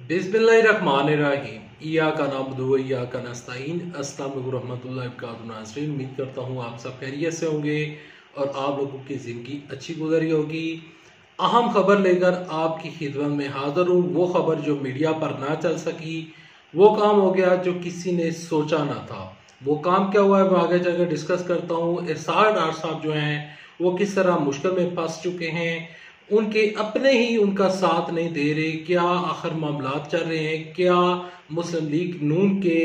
बिस्मिल्लाहिर्रहमानिर्रहीम। इय्याका नअबुदु व इय्याका नस्तईन। अस्सलाम वालेकुम रहमतुल्लाहि व बरकातुहू। नाज़रीन, उम्मीद करता हूँ आप सब खैरियत से होंगे और आप लोगों की ज़िंदगी अच्छी गुजरी होगी। अहम खबर लेकर आपकी खिदमत में हाजिर हूँ। वो खबर जो मीडिया पर ना चल सकी, वो काम हो गया जो किसी ने सोचा ना था। वो काम क्या हुआ है वो आगे जाकर डिस्कस करता हूँ। इरशाद डार साहब जो हैं वो किस तरह मुश्किल में फंस चुके हैं, उनके अपने ही उनका साथ नहीं दे रहे। क्या आखिर मामलात चल रहे हैं, क्या मुस्लिम लीग नून के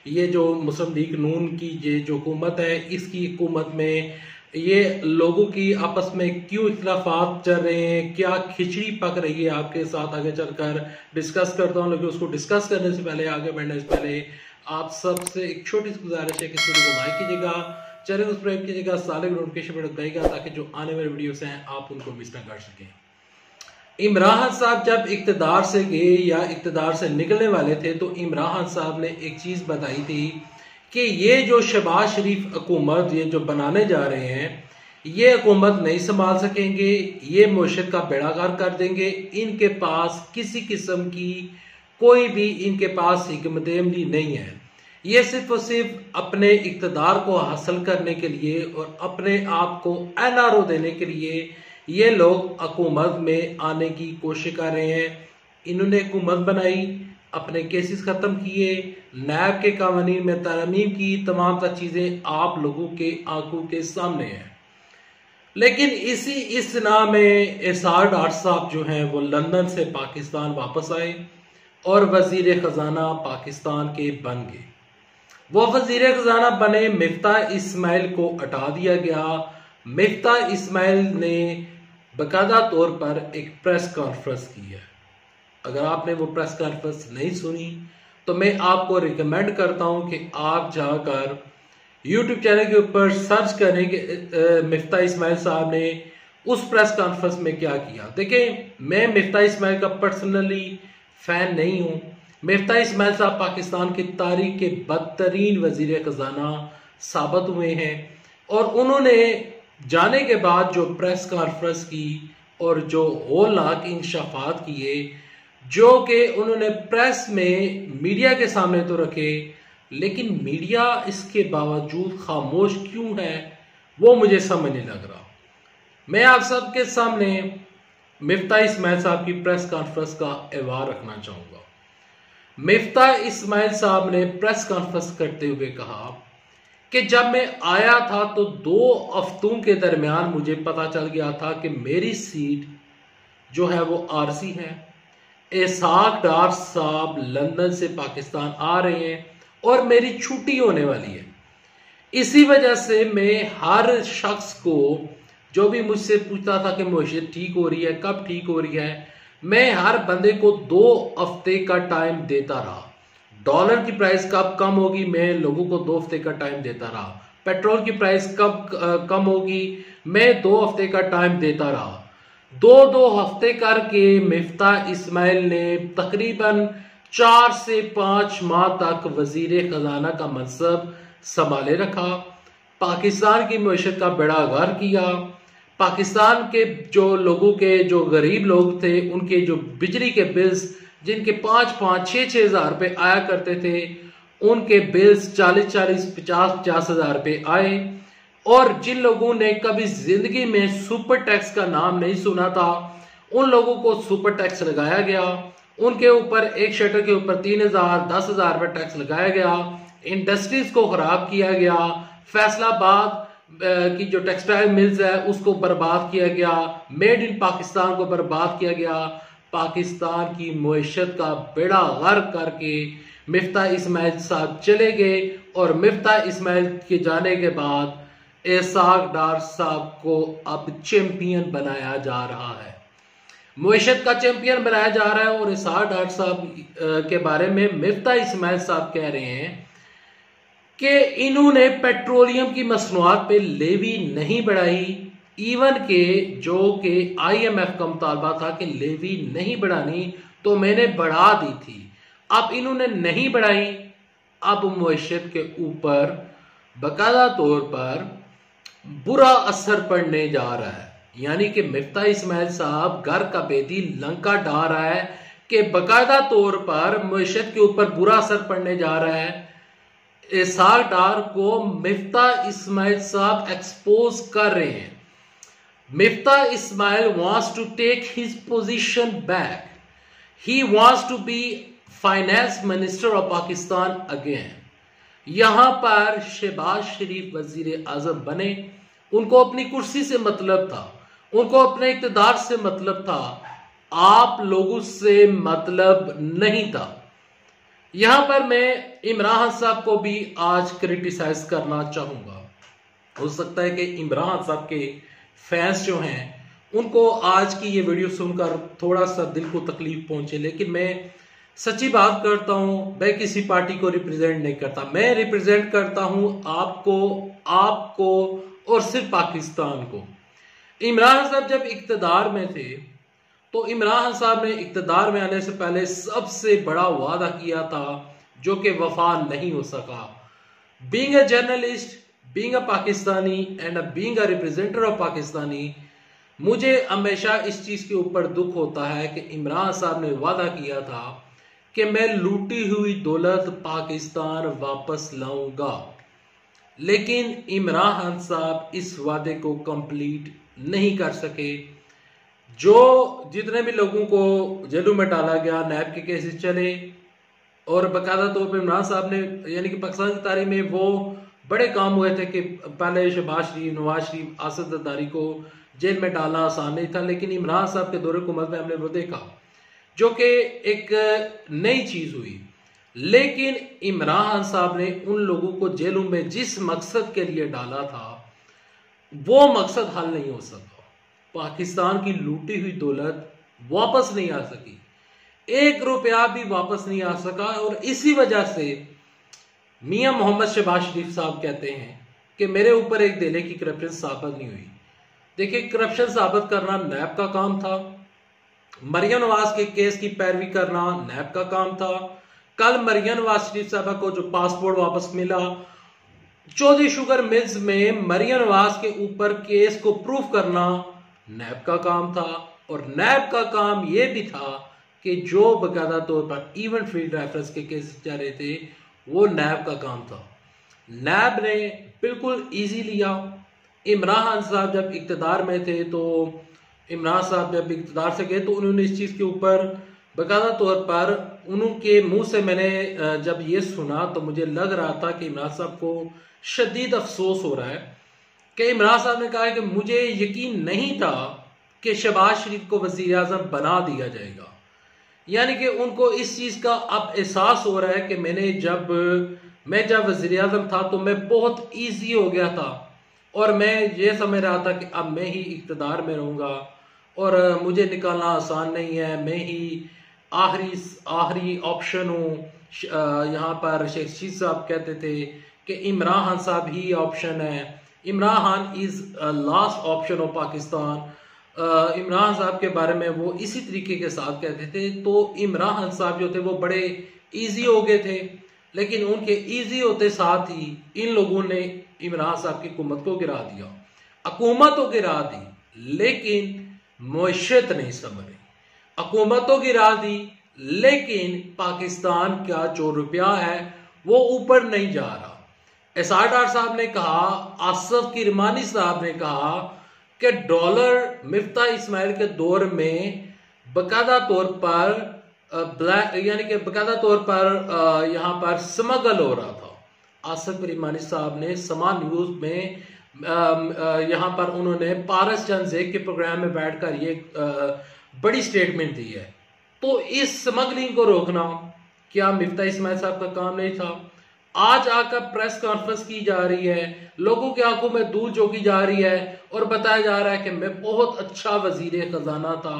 ये जो मुस्लिम लीग नून की ये जो हुकूमत है, इसकी हुकूमत में ये लोगों की आपस में क्यों इख्तिलाफात चल रहे हैं, क्या खिचड़ी पक रही है, आपके साथ आगे चलकर डिस्कस करता हूँ। लेकिन उसको डिस्कस करने से पहले, आगे बढ़ने से पहले आप सबसे एक छोटी सी गुजारिश है कि इस वीडियो को लाइक कीजिएगा, चैनल को सब्सक्राइब कीजिएगा, साले नोटिफिकेशन बटन दबाइएगा ताकि जो आने वाले वीडियोस हैं आप उनको मिस ना कर सकें। इमरान साहब जब इक्तदार से गए या इक्तदार से निकलने वाले थे तो इमरान साहब ने एक चीज बताई थी कि ये जो शहबाज शरीफ हुकूमत ये जो बनाने जा रहे हैं, ये हुकूमत नहीं संभाल सकेंगे, ये मुआशरत का बेड़ागार कर देंगे। इनके पास किसी किस्म की कोई भी इनके पास हिकमत अमली नहीं है। ये सिर्फ और सिर्फ अपने इक्तदार को हासिल करने के लिए और अपने आप को एनआरओ देने के लिए ये लोग हुकूमत में आने की कोशिश कर रहे हैं। इन्होंने हुकूमत बनाई, अपने केसेस खत्म किए, नैब के कानून में तरमीम की, तमाम तर चीजें आप लोगों के आंखों के सामने हैं। लेकिन इस नाम में इरशाद डार साहब जो हैं वो लंदन से पाकिस्तान वापस आए और वजीर खजाना पाकिस्तान के बन गए। वो वजीर खजाना बने, मिफ्ताह इस्माइल को हटा दिया गया। मिफ्ताह इस्माइल ने बाकायदा तौर पर एक प्रेस कॉन्फ्रेंस की है। अगर आपने वो प्रेस कॉन्फ्रेंस नहीं सुनी तो मैं आपको रिकमेंड करता हूं कि आप जाकर यूट्यूब चैनल के ऊपर सर्च करें कि मिफ्ताह इस्माइल साहब ने उस प्रेस कॉन्फ्रेंस में क्या किया। देखें, मैं मिफ्ताह इस्माइल का पर्सनली फैन नहीं हूं। मिफ्ताह इस्माइल साहब पाकिस्तान की तारीख के बदतरीन वजीर खजाना साबित हुए हैं और उन्होंने जाने के बाद जो प्रेस कॉन्फ्रेंस की और जो होलनाक इंकशाफात किए, जो कि उन्होंने प्रेस में मीडिया के सामने तो रखे, लेकिन मीडिया इसके बावजूद खामोश क्यों है वो मुझे समझ नहीं लग रहा। मैं आप सबके सामने मिफ्ताह इस्माइल साहब की प्रेस कॉन्फ्रेंस का एवार रखना चाहूंगा। मिफ्ताह इस्माइल साहब ने प्रेस कॉन्फ्रेंस करते हुए कहा कि जब मैं आया था तो 2 हफ्तों के दरमियान मुझे पता चल गया था कि मेरी सीट जो है वो आरसी है। इरशाद डार साहब लंदन से पाकिस्तान आ रहे हैं और मेरी छुट्टी होने वाली है। इसी वजह से मैं हर शख्स को जो भी मुझसे पूछता था कि मुझे ठीक हो रही है, कब ठीक हो रही है, मैं हर बंदे को 2 हफ्ते का टाइम देता रहा। डॉलर की प्राइस कब कम होगी, मैं लोगों को 2 हफ्ते का टाइम देता रहा। पेट्रोल की प्राइस कब कम होगी, मैं 2 हफ्ते का टाइम देता रहा। 2 हफ्ते करके मिफ्ताह इस्माइल ने तकरीबन 4 से 5 माह तक वजीर खजाना का मनसब संभाले रखा। पाकिस्तान की मईशत का बेड़ागार किया। पाकिस्तान के जो लोगों के जो गरीब लोग थे, उनके जो बिजली के बिल्स जिनके 5-5, 6-6 हज़ार रुपये आया करते थे, उनके बिल्स 40-40, 50-50 हज़ार रुपये आए। और जिन लोगों ने कभी जिंदगी में सुपर टैक्स का नाम नहीं सुना था, उन लोगों को सुपर टैक्स लगाया गया। उनके ऊपर एक शटर के ऊपर 3,000, 10,000 रुपये टैक्स लगाया गया। इंडस्ट्रीज को खराब किया गया। फैसलाबाद की जो टेक्सटाइल मिल्स है उसको बर्बाद किया गया। मेड इन पाकिस्तान को बर्बाद किया गया। पाकिस्तान की मईशत का बेड़ा गर्क करके मिफ्ताह इस्माइल साहब चले गए और मिफ्ताह इस्माइल के जाने के बाद इरशाद डार साहब को अब चैंपियन बनाया जा रहा है, मईशत का चैंपियन बनाया जा रहा है। और इरशाद डार साहब के बारे में मिफ्ताह इस्माइल साहब कह रहे हैं कि इन्होंने पेट्रोलियम की मसनूआत पे लेवी नहीं बढ़ाई। इवन के जो कि IMF का मुतालबा था कि लेवी नहीं बढ़ानी तो मैंने बढ़ा दी थी, अब इन्होंने नहीं बढ़ाई। अब मईशत के ऊपर बाकायदा तौर पर बुरा असर पड़ने जा रहा है। यानी कि मिफ्ताह इस्माइल साहब घर का बेदी लंका डा रहा है कि बाकायदा तौर पर मईशत के ऊपर बुरा असर पड़ने जा रहा है। इसहाक डार को मिफ्ता इस्माइल साहब एक्सपोज कर रहे हैं। Miftah Ismail wants to take his position back. He wants to be finance minister of Pakistan again. यहां पर शहबाज शरीफ वजीर आजम बने, उनको अपनी कुर्सी से मतलब था, उनको अपने इक़्तिदार से मतलब था, आप लोगों से मतलब नहीं था। यहां पर मैं इमरान साहब को भी आज क्रिटिसाइज करना चाहूंगा। हो सकता है कि इमरान साहब के फैंस जो हैं उनको आज की ये वीडियो सुनकर थोड़ा सा दिल को तकलीफ पहुंचे, लेकिन मैं सच्ची बात करता हूं, मैं किसी पार्टी को रिप्रेजेंट नहीं करता, मैं रिप्रेजेंट करता हूं आपको और सिर्फ पाकिस्तान को। इमरान साहब जब इक़्तिदार में थे तो इमरान साहब ने इक़्तिदार में आने से पहले सबसे बड़ा वादा किया था जो कि वफा नहीं हो सका। Being a journalist, being a Pakistani and being a representative of Pakistani, मुझे हमेशा इस चीज के ऊपर दुख होता है कि इमरान साहब ने वादा किया था कि मैं लूटी हुई दौलत पाकिस्तान वापस लाऊंगा, लेकिन इमरान साहब इस वादे को कंप्लीट नहीं कर सके। जो जितने भी लोगों को जेलों में डाला गया, नैब के केसेस चले, और बाकायदा तौर पर इमरान साहब ने यानी कि पाकिस्तान की तारीख में वो बड़े काम हुए थे कि पहले शहबाज शरीफ, नवाज शरीफ, आसिफ जरदारी को जेल में डालना आसान नहीं था, लेकिन इमरान साहब के दौरे हुकूमत में हमने वो देखा जो कि एक नई चीज हुई। लेकिन इमरान साहब ने उन लोगों को जेलों में जिस मकसद के लिए डाला था वो मकसद हल नहीं हो सका। पाकिस्तान की लूटी हुई दौलत वापस नहीं आ सकी, 1 रुपया भी वापस नहीं आ सका, और इसी वजह से मियां मोहम्मद शहबाज शरीफ साहब कहते हैं कि मेरे ऊपर एक देले की करप्शन साबित नहीं हुई। देखिए, करप्शन साबित करना नैब का काम था, मरियम नवाज के केस की पैरवी करना नैब का काम था। कल मरियम नवाज शरीफ साहबा को जो पासपोर्ट वापस मिला, चौधरी शुगर मिल्स में मरियम नवाज के ऊपर केस को प्रूफ करना नैब का काम था, और नैब का काम यह भी था कि जो बाकायदा तौर पर इवेंट फील्ड रेफरेंस के केस जा रहे थे वो नैब का काम था। नैब ने बिल्कुल इजी लिया। इमरान साहब जब इक़्तिदार में थे तो इमरान साहब जब इक़्तिदार से गए तो उन्होंने इस चीज़ के ऊपर बाकायदा तौर पर उनके मुंह से मैंने जब ये सुना तो मुझे लग रहा था कि इमरान साहब को शदीद अफसोस हो रहा है कि इमरान साहब ने कहा है कि मुझे यकीन नहीं था कि शहबाज शरीफ को वज़ीर आज़म बना दिया जाएगा। यानी कि उनको इस चीज़ का अब एहसास हो रहा है कि मैं जब वज़ीर आज़म था तो मैं बहुत ईजी हो गया था, और मैं ये समझ रहा था कि अब मैं ही इक़्तिदार में रहूँगा और मुझे निकालना आसान नहीं है, मैं ही आखिरी ऑप्शन हूँ। यहाँ पर शेख रशीद साहब कहते थे कि इमरान साहब ही ऑप्शन है, Imran is last option of Pakistan. Imran साहब के बारे में वो इसी तरीके के साथ कहते थे। तो इमरान साहब जो थे वो बड़े इजी हो गए थे, लेकिन उनके इजी होते साथ ही इन लोगों ने इमरान साहब की हुकूमत को गिरा दिया, हुकूमत तो गिरा दी लेकिन मईशत नहीं संभली। हुकूमत तो गिरा दी लेकिन पाकिस्तान का जो रुपया है वो ऊपर नहीं जा रहा। इसहाक डार साहब ने कहा, आसिफ किरमानी साहब ने कहा कि डॉलर मिफ्ता इस्माइल के दौर में बाकायदा तौर पर यानी कि बाकायदा तौर पर यहाँ पर स्मगल हो रहा था। आसिफ किरमानी साहब ने समा न्यूज में यहाँ पर उन्होंने पारस चंद ज़ेक के प्रोग्राम में बैठकर ये बड़ी स्टेटमेंट दी है। तो इस स्मगलिंग को रोकना क्या मिफ्ता इस्माइल साहब का काम नहीं था? आज आकर प्रेस कॉन्फ्रेंस की जा रही है, लोगों की आंखों में दूध झोंकी जा रही है और बताया जा रहा है कि मैं बहुत अच्छा वजीर खजाना था।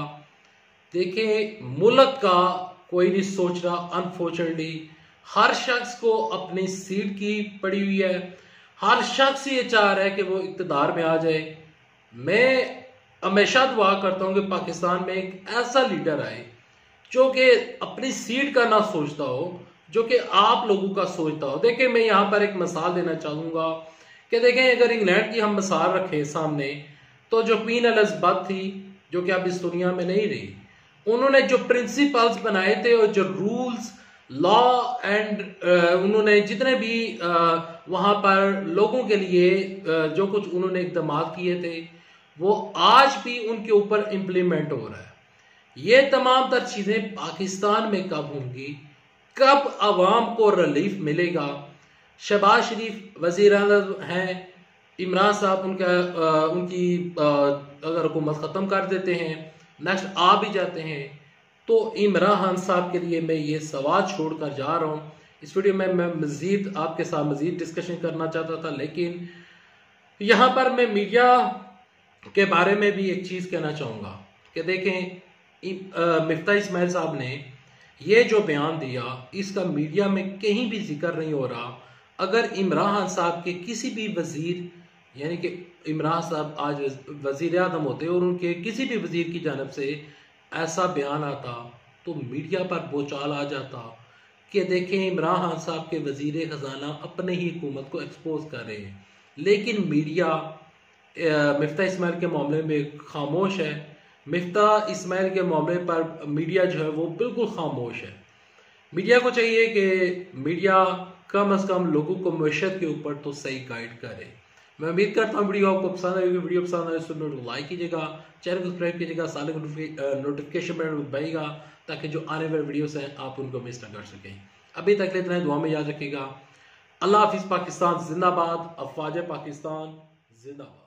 देखिए, मुल्क का कोई नहीं सोच रहा। अनफॉर्चुनेटली हर शख्स को अपनी सीट की पड़ी हुई है, हर शख्स ये चाह रहा है कि वो इक़्तिदार में आ जाए। मैं हमेशा दुआ करता हूँ कि पाकिस्तान में एक ऐसा लीडर आए जो कि अपनी सीट का ना सोचता हो, जो कि आप लोगों का सोचता हो। देखिए, मैं यहाँ पर एक मिसाल देना चाहूँगा कि देखें, अगर इंग्लैंड की हम मिसाल रखें सामने, तो जो क्वीन एलिज़ाबेथ थी जो कि अब इस दुनिया में नहीं रही, उन्होंने जो प्रिंसिपल्स बनाए थे और जो रूल्स लॉ एंड उन्होंने जितने भी वहां पर लोगों के लिए जो कुछ उन्होंने इकदाम किए थे वो आज भी उनके ऊपर इम्प्लीमेंट हो रहा है। ये तमाम तर चीजें पाकिस्तान में कब होंगी, कब अवाम को रिलीफ मिलेगा। शहबाज शरीफ वजीर आज़म हैं, इमरान साहब उनकी अगर हुकूमत ख़त्म कर देते हैं, नेक्स्ट आ भी जाते हैं, तो इमरान खान साहब के लिए मैं ये सवाल छोड़कर जा रहा हूँ। इस वीडियो में मैं मज़ीद आपके साथ मज़ीद डिस्कशन करना चाहता था, लेकिन यहाँ पर मैं मीडिया के बारे में भी एक चीज़ कहना चाहूँगा कि देखें, मिफ्ता इस्माइल साहब ने ये जो बयान दिया इसका मीडिया में कहीं भी जिक्र नहीं हो रहा। अगर इमरान खान साहब के किसी भी वजीर, यानी कि इमरान साहब आज वजीर आज़म होते और उनके किसी भी वजीर की जानब से ऐसा बयान आता तो मीडिया पर बोचाल आ जाता कि देखें इमरान खान साहब के वजीर खजाना अपने ही हुकूमत को एक्सपोज कर रहे हैं। लेकिन मीडिया मिफ्ता इस्माइल के मामले में खामोश है। मिफ्ता इस्माइल के मामले पर मीडिया जो है वो बिल्कुल खामोश है। मीडिया को चाहिए कि मीडिया कम अज कम लोगों को मईशत के ऊपर तो सही गाइड करे। मैं उम्मीद करता हूँ वीडियो आपको पसंद आएगी। वीडियो पसंद आए तो लाइक कीजिएगा, चैनल को सब्सक्राइब कीजिएगा, साल नोटिफिकेशन बेल दबाइएगा ताकि जो आने वाले वीडियोस हैं आप उनको मिस न कर सकें। अभी तक इतना दुआ में याद रखिएगा। अल्लाह हाफिज़। पाकिस्तान जिंदाबाद। अफवाज पाकिस्तान जिंदाबाद।